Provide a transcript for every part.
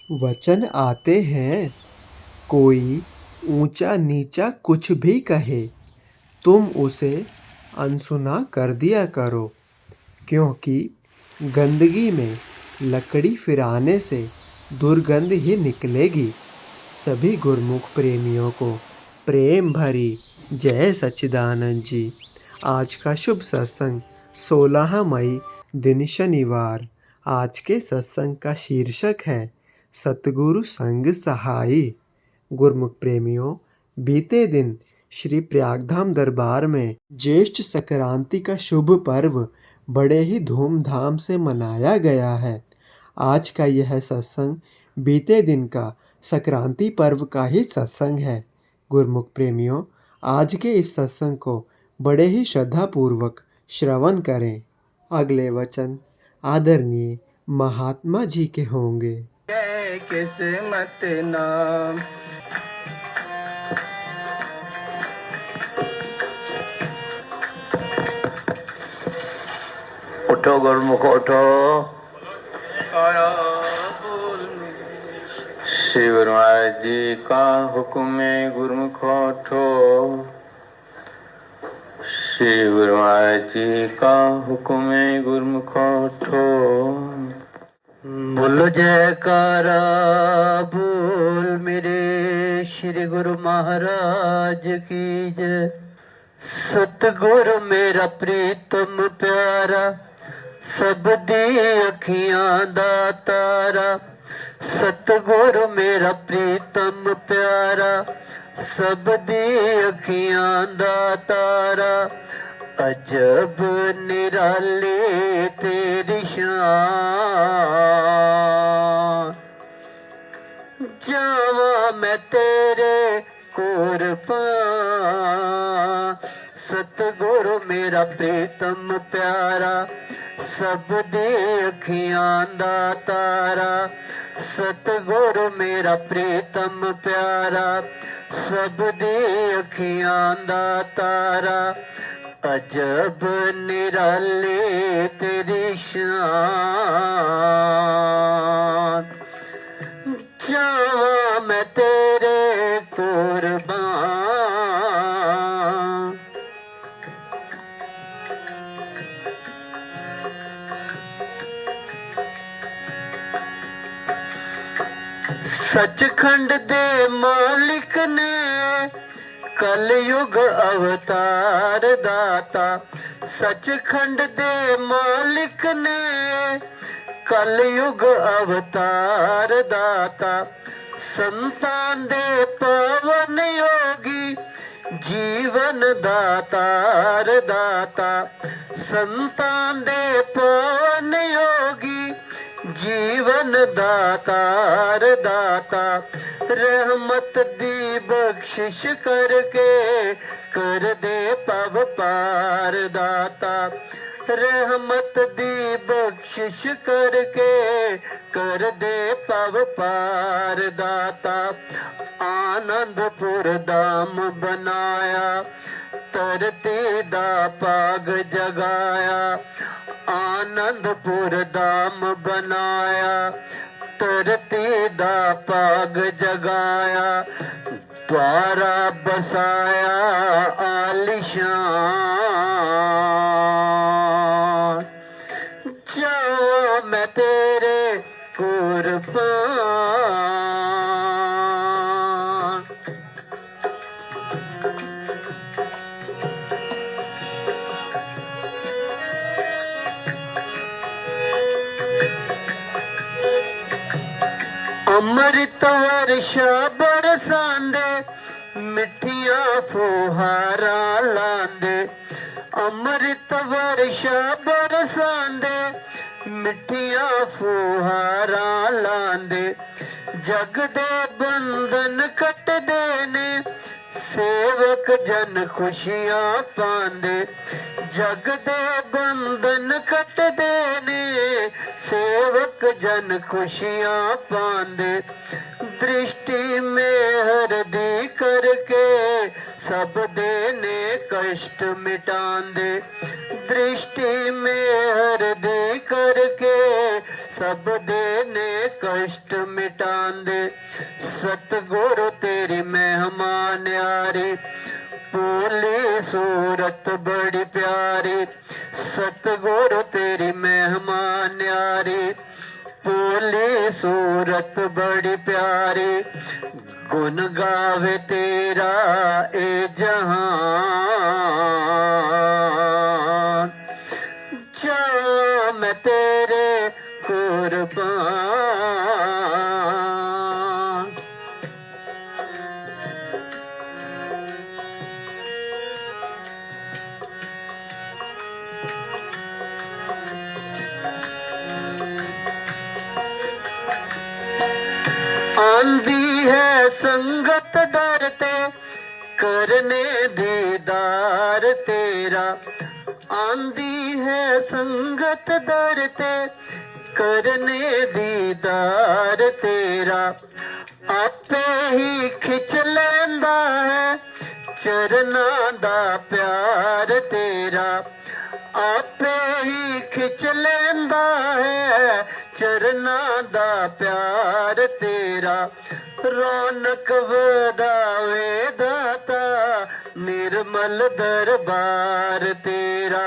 वचन आते हैं, कोई ऊंचा नीचा कुछ भी कहे, तुम उसे अनसुना कर दिया करो, क्योंकि गंदगी में लकड़ी फिराने से दुर्गंध ही निकलेगी। सभी गुरमुख प्रेमियों को प्रेम भरी जय सच्चिदानंद जी। आज का शुभ सत्संग 16 मई दिन शनिवार। आज के सत्संग का शीर्षक है सतगुरु संग सहाई। गुरमुख प्रेमियों, बीते दिन श्री प्रयागधाम दरबार में ज्येष्ठ संक्रांति का शुभ पर्व बड़े ही धूमधाम से मनाया गया है। आज का यह सत्संग बीते दिन का संक्रांति पर्व का ही सत्संग है। गुरमुख प्रेमियों, आज के इस सत्संग को बड़े ही श्रद्धापूर्वक श्रवण करें। अगले वचन आदरणीय महात्मा जी के होंगे। किस्मत नाम उठो गुरमुख उठो, श्री गुरु महाराज जी का हुक्म है गुरमुख उठो। श्री गुरु महाराज जी का हुक्म है गुरमुख उठो। बोलो जयकारा बोल मेरे श्री गुरु महाराज की जय। सतगुरु मेरा प्रीतम प्यारा, सब दी अखियां दा तारा। सतगुरु मेरा प्रीतम प्यारा, सब दी अखियां दा तारा। अजब निराले तेरी शान, जावा मैं तेरे कुर्बान। सतगुरु मेरा प्रीतम प्यारा, सब दी अखियां दा तारा। सतगुरु मेरा प्रीतम प्यारा, सब दी अखियां दा तारा। अजब निराले तेरी शान, जावा मैं तेरे कुर्बान। सचखंड दे मालिक ने कलयुग अवतार दाता। सचखंड दे मालिक ने कलयुग अवतार दाता। संतान दे पावन योगी, जीवन दातार दाता। संतान दे पावन योगी, जीवन दातार दाता। रहमत दी बख्शिश करके कर दे पव पार दाता। रहमत दी बख्शिश करके कर दे पव पार दाता। आनंदपुर धाम बनाया, धरती दा पाग जगाया। आनंदपुर धाम बनाया, धरती दा पाग जगाया। द्वारा बसाया आलिशान, जावा मैं तेरे कुर्बान। अमृत वर्षा बरसांदे, मिठिया फुहारा लांदे। अमृत वर्षा बरसांदे, मिठिया फुहारा लांदे। जग दे बंधन कटदे ने, सेवक जन खुशियां पांदे। जग दे बंधन कटदे ने, सेवक जन खुशियां पांदे। दृष्टि में हर दी करके सब देने कष्ट मिटांदे। दृष्टि में हर दी करके सब देने कष्ट मिटांदे। सतगुरु तेरी महिमा न्यारी, भोली सूरत बड़ी प्यारी। सतगुरु तेरी महिमा न्यारी, भोली सूरत बड़ी प्यारी। गुण गावे तेरा ए जहान, जावां मैं तेरे कुर्बान। आंधी है संगत डरते, करने दीदार तेरा। आंधी है संगत डरते, करने दीदार तेरा। आपे ही खिच लैंदा है चरनां दा प्यार तेरा। आपे ही खिच लैंदा है चरनां दा प्यार तेरा। रौनक वधावे दाता, निर्मल दरबार तेरा।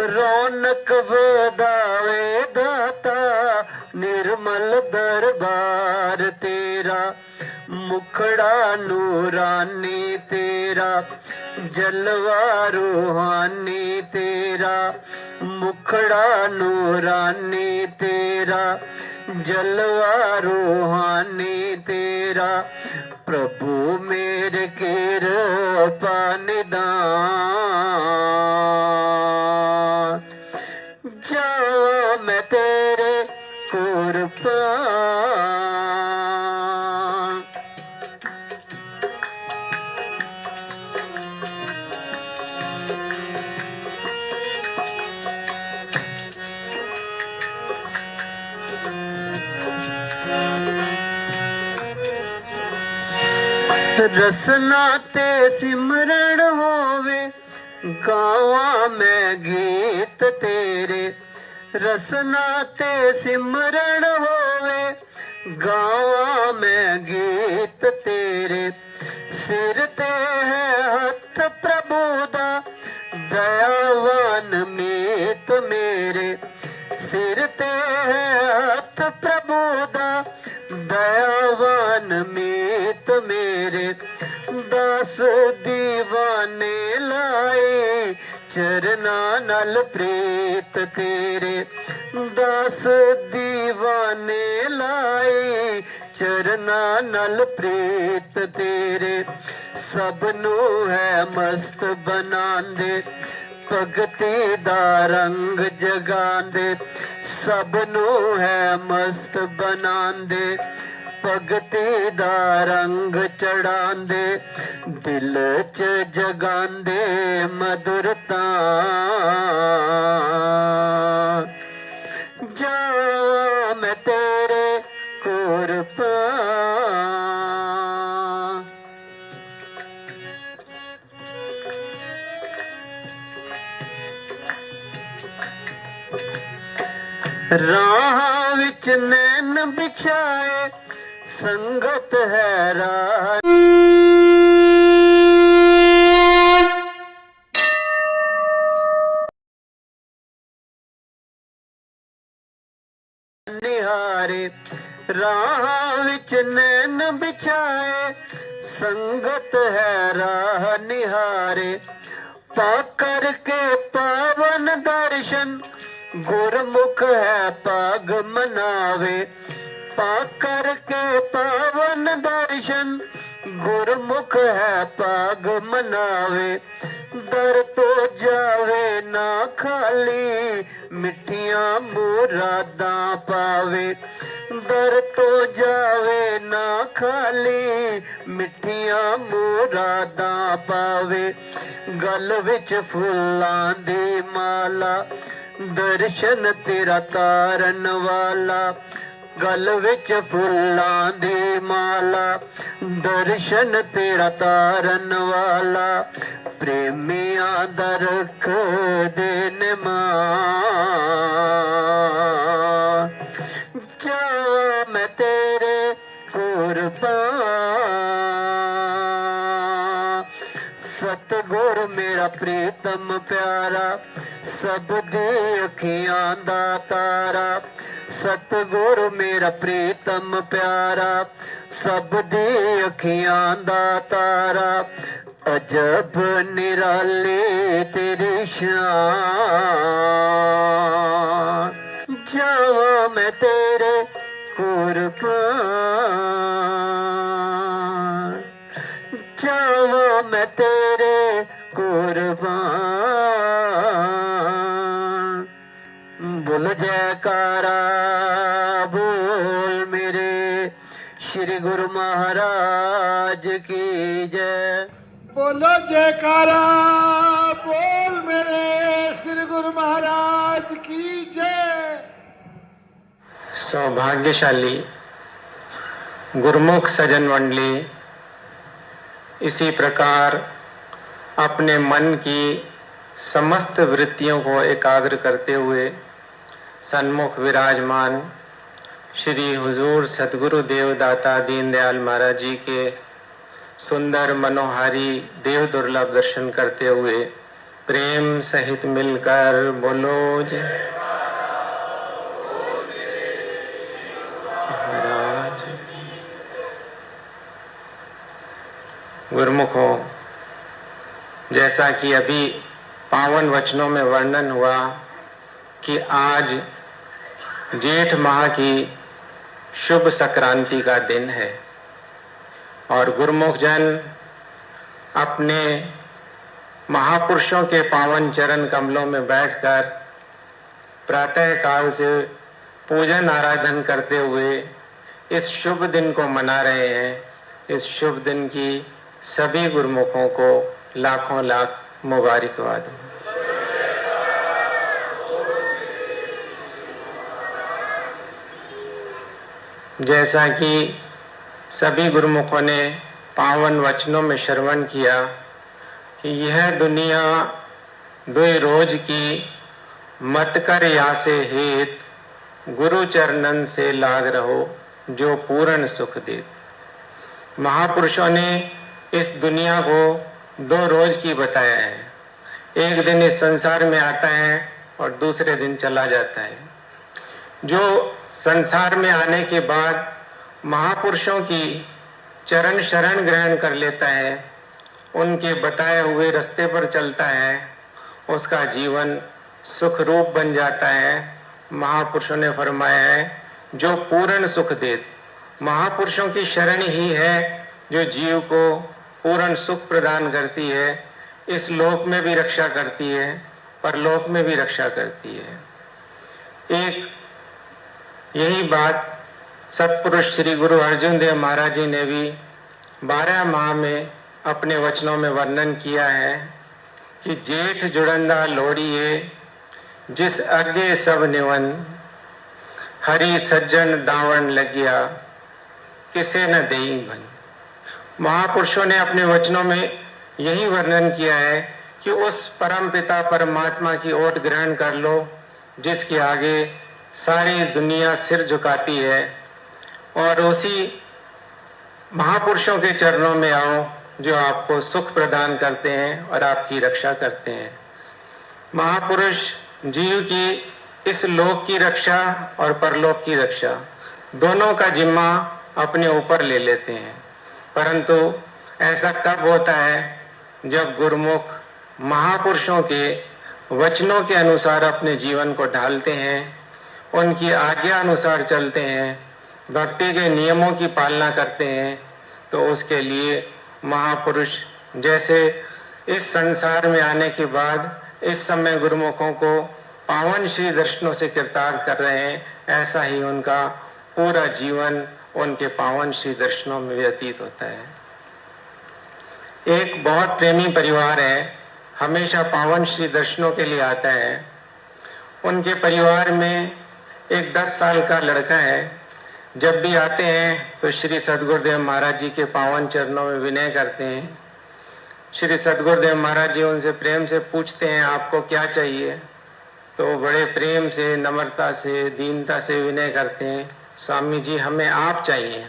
रौनक वधावे दाता, निर्मल दरबार तेरा। मुखड़ा नूरानी तेरा, जलवा रूहानी तेरा। मुखड़ा नूरानी तेरा, जलवा रूहानी तेरा। प्रभु मेरे कृपा निदान, जावां मैं तेरे कुर्बान। रसना ते सिमरन होवे, गावां मैं गीत तेरे। रसना ते सिमरन होवे, गावां मैं गीत तेरे। सिर ते है हथ प्रभु दा, दयावान मीत मेरे। सिर ते है हथ प्रभु दा, दयावान मीत मेरे। दास दीवाने लाए चरनां नाल प्रीत तेरे। दास दीवाने लाए चरनां नाल प्रीत तेरे। सबनू है मस्त बनांदे, भगती दा रंग जगांदे। सबनू है मस्त बनांदे, भगती दा रंग चढ़ांदे। दिल च जगांदे मधुरता, जावां मैं तेरे कुर्बान। राह विच नैन बिछाए, संगत है राह निहारे। राह विच नैन बिछाए, संगत है राह निहारे। पाकर के पावन दर्शन, गुरमुख है पाग मनावे। पाकर के पावन दर्शन, गुरमुख है पाग मनावे। दर तो जावे ना खाली, मिठियां मुरादां पावे। दर तो जावे ना खाली, मिठियां मुरादां पावे। गल विच फुल्लां दी माला, दर्शन तेरा तारन वाला। गल विच फुल्लां दी माला, दर्शन तेरा तारन वाला। प्रेमियां दा रख दे निमान, जावा मैं तेरे कुर्बान। सतगुर मेरा प्रीतम प्यारा, सब दी अखियां दा तारा। सतगुर मेरा प्रीतम प्यारा, सब दी अखियां दा तारा। अजब निराली तेरी शान, जावा मैं तेरे कुर्बान। जावा मैं तेरे कुर्बान। बोल जयकारा बोल मेरे श्री गुरु महाराज की जय। बोलो जयकारा बोल मेरे श्री गुरु महाराज की जय। सौभाग्यशाली गुरुमुख सज्जन मंडली इसी प्रकार अपने मन की समस्त वृत्तियों को एकाग्र करते हुए सन्मुख विराजमान श्री हुजूर सतगुरु देवदाता दीनदयाल महाराज जी के सुंदर मनोहारी देव दुर्लभ दर्शन करते हुए प्रेम सहित मिलकर बोलो जय महाराज। गुरुमुखों, जैसा कि अभी पावन वचनों में वर्णन हुआ कि आज जेठ माह की शुभ संक्रांति का दिन है और गुरुमुख जन अपने महापुरुषों के पावन चरण कमलों में बैठकर प्रातः काल से पूजन आराधन करते हुए इस शुभ दिन को मना रहे हैं। इस शुभ दिन की सभी गुरुमुखों को लाखों लाख मुबारकबाद। जैसा कि सभी गुरुमुखों ने पावन वचनों में श्रवण किया कि यह दुनिया दुई रोज की मत कर या से हेत गुरु चरणन से लाग रहो जो पूर्ण सुख देत। महापुरुषों ने इस दुनिया को दो रोज की बताया है। एक दिन इस संसार में आता है और दूसरे दिन चला जाता है। जो संसार में आने के बाद महापुरुषों की चरण शरण ग्रहण कर लेता है, उनके बताए हुए रास्ते पर चलता है, उसका जीवन सुख रूप बन जाता है। महापुरुषों ने फरमाया है जो पूर्ण सुख देत। महापुरुषों की शरण ही है जो जीव को पूर्ण सुख प्रदान करती है। इस लोक में भी रक्षा करती है, परलोक में भी रक्षा करती है। एक यही बात सत्पुरुष श्री गुरु अर्जुन देव महाराज जी ने भी 12 माह में अपने वचनों में वर्णन किया है कि जेठ जुड़ंदा लोड़िए जिस अगे सब निवन, हरि सज्जन दावण लगिया किसे न देई भन। महापुरुषों ने अपने वचनों में यही वर्णन किया है कि उस परम पिता परमात्मा की ओट ग्रहण कर लो जिसके आगे सारी दुनिया सिर झुकाती है, और उसी महापुरुषों के चरणों में आओ जो आपको सुख प्रदान करते हैं और आपकी रक्षा करते हैं। महापुरुष जीव की इस लोक की रक्षा और परलोक की रक्षा दोनों का जिम्मा अपने ऊपर ले लेते हैं। परंतु ऐसा कब होता है जब गुरुमुख महापुरुषों के वचनों के अनुसार अपने जीवन को ढालते हैं, उनकी आज्ञा अनुसार चलते हैं, भक्ति के नियमों की पालना करते हैं, तो उसके लिए महापुरुष जैसे इस संसार में आने के बाद इस समय गुरुमुखों को पावन श्री दर्शनों से कृतार्थ कर रहे हैं, ऐसा ही उनका पूरा जीवन उनके पावन श्री दर्शनों में व्यतीत होता है। एक बहुत प्रेमी परिवार है, हमेशा पावन श्री दर्शनों के लिए आता है। उनके परिवार में एक 10 साल का लड़का है। जब भी आते हैं तो श्री सद्गुरुदेव महाराज जी के पावन चरणों में विनय करते हैं। श्री सद्गुरुदेव महाराज जी उनसे प्रेम से पूछते हैं आपको क्या चाहिए। तो बड़े प्रेम से, नम्रता से, दीनता से विनय करते हैं, स्वामी जी हमें आप चाहिए,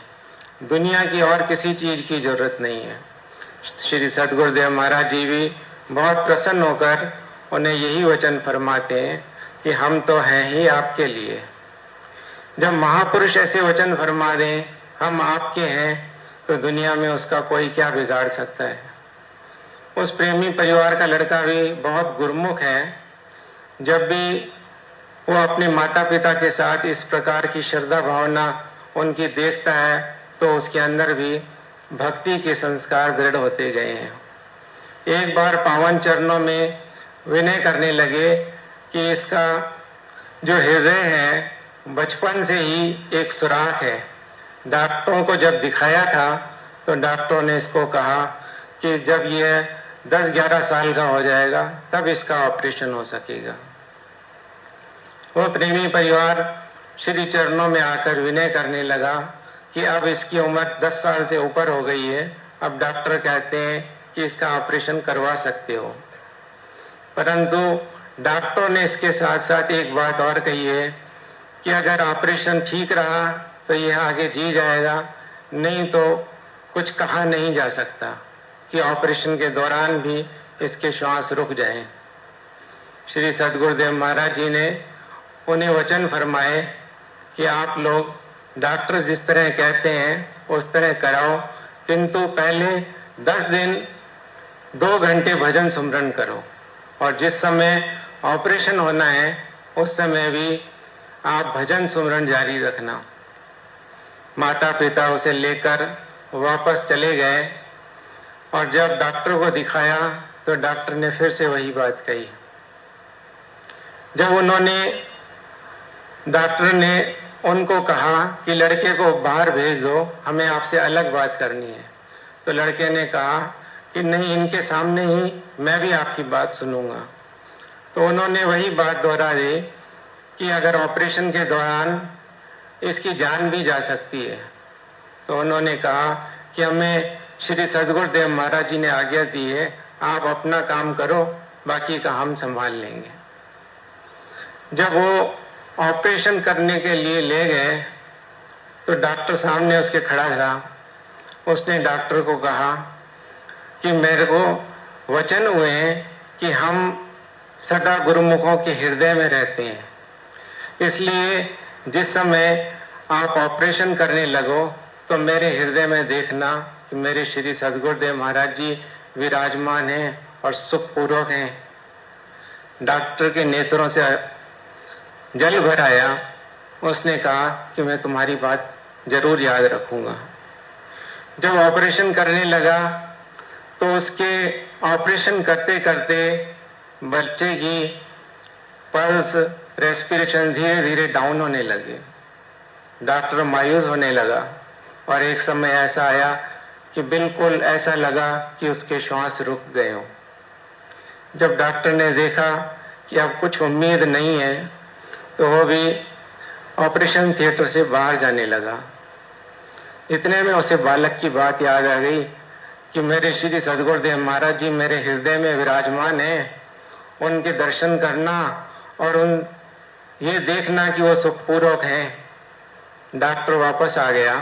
दुनिया की और किसी चीज की जरूरत नहीं है। श्री सद्गुरुदेव महाराज जी भी बहुत प्रसन्न होकर उन्हें यही वचन फरमाते हैं कि हम तो हैं ही आपके लिए। जब महापुरुष ऐसे वचन फरमा दें हम आपके हैं, तो दुनिया में उसका कोई क्या बिगाड़ सकता है। उस प्रेमी परिवार का लड़का भी बहुत गुरमुख है। जब भी वो अपने माता पिता के साथ इस प्रकार की श्रद्धा भावना उनकी देखता है, तो उसके अंदर भी भक्ति के संस्कार दृढ़ होते गए हैं। एक बार पावन चरणों में विनय करने लगे कि इसका जो हृदय है बचपन से ही एक सुराख है। डॉक्टरों को जब दिखाया था तो डॉक्टरों ने इसको कहा कि जब यह 10-11 साल का हो जाएगा तब इसका ऑपरेशन हो सकेगा। वह प्रेमी परिवार श्री चरणों में आकर विनय करने लगा कि अब इसकी उम्र 10 साल से ऊपर हो गई है, अब डॉक्टर कहते हैं कि इसका ऑपरेशन करवा सकते हो। परंतु डॉक्टर ने इसके साथ साथ एक बात और कही है कि अगर ऑपरेशन ठीक रहा तो यह आगे जी जाएगा, नहीं तो कुछ कहा नहीं जा सकता कि ऑपरेशन के दौरान भी इसके श्वास रुक जाएं। श्री सद्गुरुदेव महाराज जी ने उन्हें वचन फरमाए कि आप लोग डॉक्टर जिस तरह कहते हैं उस तरह कराओ, किंतु पहले 10 दिन 2 घंटे भजन सुमरन करो, और जिस समय ऑपरेशन होना है उस समय भी आप भजन सुमरन जारी रखना। माता पिता उसे लेकर वापस चले गए, और जब डॉक्टर को दिखाया तो डॉक्टर ने फिर से वही बात कही। जब डॉक्टर ने उनको कहा कि लड़के को बाहर भेज दो, हमें आपसे अलग बात करनी है, तो लड़के ने कहा कि नहीं, इनके सामने ही मैं भी आपकी बात सुनूंगा। तो उन्होंने वही बात दोहरा दी कि अगर ऑपरेशन के दौरान इसकी जान भी जा सकती है। तो उन्होंने कहा कि हमें श्री सद्गुरुदेव महाराज जी ने आज्ञा दी है, आप अपना काम करो, बाकी का हम संभाल लेंगे। जब वो ऑपरेशन करने के लिए ले गए तो डॉक्टर सामने उसके खड़ा था। उसने डॉक्टर को कहा कि मेरे को वचन हुए हैं कि हम सदा गुरुमुखों के हृदय में रहते हैं, इसलिए जिस समय आप ऑपरेशन करने लगो तो मेरे हृदय में देखना कि मेरे श्री सद्गुरुदेव महाराज जी विराजमान हैं और सुखपूर्वक हैं। डॉक्टर के नेत्रों से जल भर आया। उसने कहा कि मैं तुम्हारी बात जरूर याद रखूंगा। जब ऑपरेशन करने लगा तो उसके ऑपरेशन करते करते बच्चे की पल्स, रेस्पिरेशन धीरे धीरे डाउन होने लगे। डॉक्टर मायूस होने लगा, और एक समय ऐसा आया कि बिल्कुल ऐसा लगा कि उसके श्वास रुक गए हों। जब डॉक्टर ने देखा कि अब कुछ उम्मीद नहीं है, तो वो भी ऑपरेशन थिएटर से बाहर जाने लगा। इतने में उसे बालक की बात याद आ गई कि मेरे श्री सद्गुरुदेव महाराज जी मेरे हृदय में विराजमान हैं, उनके दर्शन करना और ये देखना कि वो सुखपूर्वक हैं। डॉक्टर वापस आ गया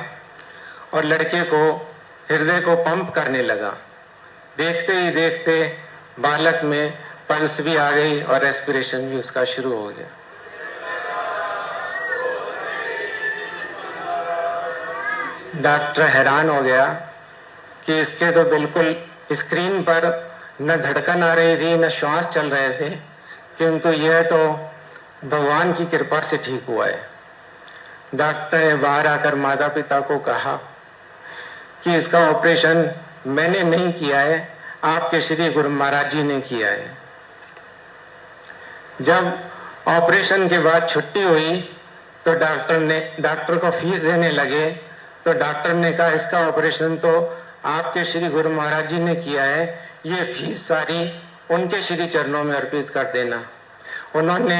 और लड़के को हृदय को पंप करने लगा। देखते ही देखते बालक में पल्स भी आ गई और रेस्पिरेशन भी उसका शुरू हो गया। डॉक्टर हैरान हो गया कि इसके तो बिल्कुल स्क्रीन पर न धड़कन आ रही थी, न श्वास चल रहे थे, किंतु यह तो भगवान की कृपा से ठीक हुआ है। डॉक्टर ने बाहर आकर माता पिता को कहा कि इसका ऑपरेशन मैंने नहीं किया है, आपके श्री गुरु महाराज जी ने किया है। जब ऑपरेशन के बाद छुट्टी हुई तो डॉक्टर को फीस देने लगे, तो डॉक्टर ने कहा इसका ऑपरेशन तो आपके श्री गुरु महाराज जी ने किया है, ये फीस सारी उनके श्री चरणों में अर्पित कर देना। उन्होंने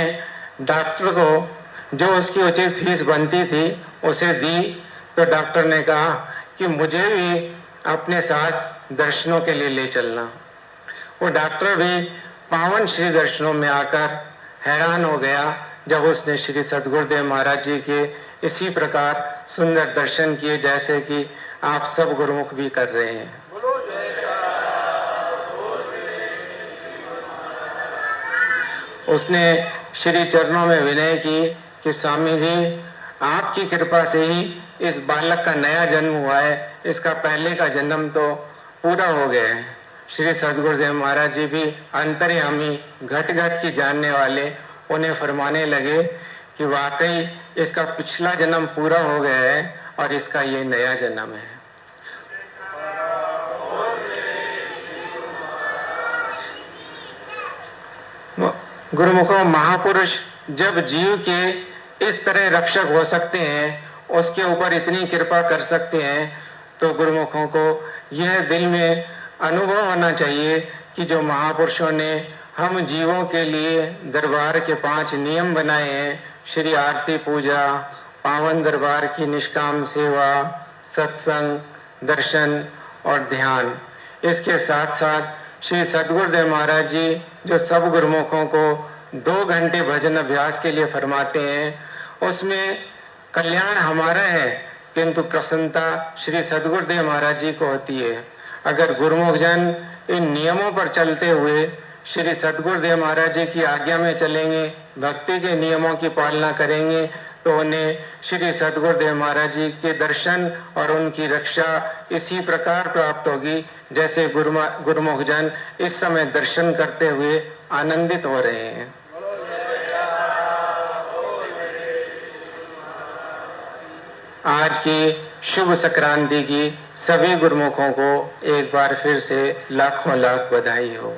डॉक्टर को जो उसकी उचित फीस बनती थी उसे दी। तो डॉक्टर ने कहा कि मुझे भी अपने साथ दर्शनों के लिए ले चलना। वो डॉक्टर भी पावन श्री दर्शनों में आकर हैरान हो गया जब उसने श्री सद्गुरुदेव महाराज जी के इसी प्रकार सुंदर दर्शन किए जैसे कि आप सब गुरुमुख भी कर रहे हैं। उसने श्री चरणों में विनय की कि स्वामी जी, आपकी कृपा से ही इस बालक का नया जन्म हुआ है, इसका पहले का जन्म तो पूरा हो गया है। श्री सद्गुरुदेव महाराज जी भी अंतर्यामी, घट घट की जानने वाले, उन्हें फरमाने लगे कि वाकई इसका पिछला जन्म पूरा हो गया है और इसका ये नया जन्म है। गुरुमुखों, महापुरुष जब जीव के इस तरह रक्षक हो सकते हैं, उसके ऊपर इतनी कृपा कर सकते हैं, तो गुरुमुखों को यह दिल में अनुभव होना चाहिए कि जो महापुरुषों ने हम जीवों के लिए दरबार के 5 नियम बनाए हैं, श्री आरती पूजा, पावन दरबार की निष्काम सेवा, सत्संग, दर्शन और ध्यान, इसके साथ साथ श्री सद्गुरुदेव महाराज जी जो सब गुरुमुखों को 2 घंटे भजन अभ्यास के लिए फरमाते हैं, उसमें कल्याण हमारा है किंतु प्रसन्नता श्री सद्गुरुदेव महाराज जी को होती है। अगर गुरुमुख जन इन नियमों पर चलते हुए श्री सद्गुरुदेव महाराज जी की आज्ञा में चलेंगे, भक्ति के नियमों की पालना करेंगे, तो उन्हें श्री सद्गुरुदेव महाराज जी के दर्शन और उनकी रक्षा इसी प्रकार प्राप्त होगी जैसे गुरुमुख जन इस समय दर्शन करते हुए आनंदित हो रहे हैं। आज की शुभ संक्रांति की सभी गुरुमुखों को एक बार फिर से लाखों लाख बधाई हो।